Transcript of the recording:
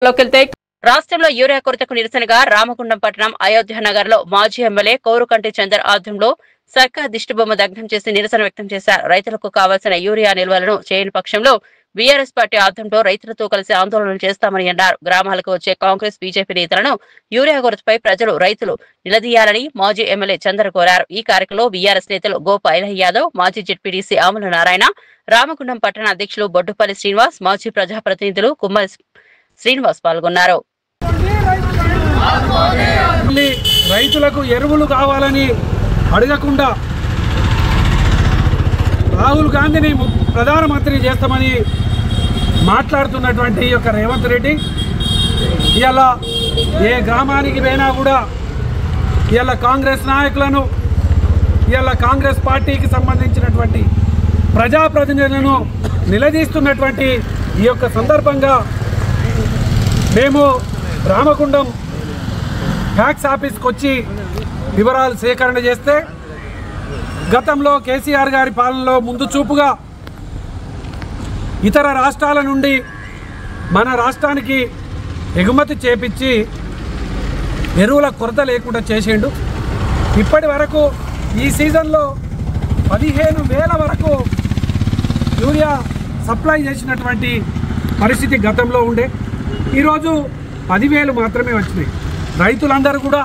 రాష్ట్రంలో యూరియా కొరతకు నిరసనగా రామగుండం పట్టణం అయోధ్య నగర్ లో మాజీ ఎమ్మెల్యే కోరుకంటి చందర్ ఆధ్వర్యంలో సర్కార్ దిష్టిబొమ్మ దగ్ధం చేసి నిరసన వ్యక్తం చేశారు. రైతులకు కావాల్సిన యూరియా నిల్వలను చేయని పక్షంలో బీఆర్ఎస్ పార్టీ ఆధ్వర్యంలో రైతులతో కలిసి ఆందోళనలు చేస్తామని అన్నారు. గ్రామాలకు వచ్చే కాంగ్రెస్ బీజేపీ నేతలను యూరియా కొరతపై ప్రజలు రైతులు నిలదీయాలని మాజీ ఎమ్మెల్యే చందర్ కోరారు. ఈ కార్యక్రమంలో బీఆర్ఎస్ నేతలు గోపా ఐలహ్ యాదవ్, మాజీ జెడ్పీటీసీ ఆముల నారాయణ, రామగుండం పట్టణ అధ్యక్షులు బొడ్డుపల్లి శ్రీనివాస్, మాజీ ప్రజాప్రతినిధులు కుమ్మరి శ్రీనివాస్ పాల్గొన్నారు. రైతులకు ఎరువులు కావాలని అడగకుండా రాహుల్ గాంధీని ప్రధానమంత్రి చేస్తామని మాట్లాడుతున్నటువంటి యొక్క రేవంత్ రెడ్డి ఇవాళ ఏ గ్రామానికి పోయినా కూడా ఇవాళ కాంగ్రెస్ నాయకులను ఇవాళ కాంగ్రెస్ పార్టీకి సంబంధించినటువంటి ప్రజాప్రతినిధులను నిలదీస్తున్నటువంటి ఈ యొక్క సందర్భంగా మేము రామగుండం ట్యాక్స్ ఆఫీస్కి వచ్చి వివరాలు సేకరణ చేస్తే గతంలో కేసీఆర్ గారి పాలనలో ముందు చూపుగా ఇతర రాష్ట్రాల నుండి మన రాష్ట్రానికి ఎగుమతి చేపించి ఎరువుల కొరత లేకుండా చేసిండు. ఇప్పటి వరకు ఈ సీజన్లో 15,000 వరకు యూరియా సప్లై చేసినటువంటి పరిస్థితి గతంలో ఉండే. ఈరోజు 10,000 మాత్రమే వచ్చినాయి. రైతులందరూ కూడా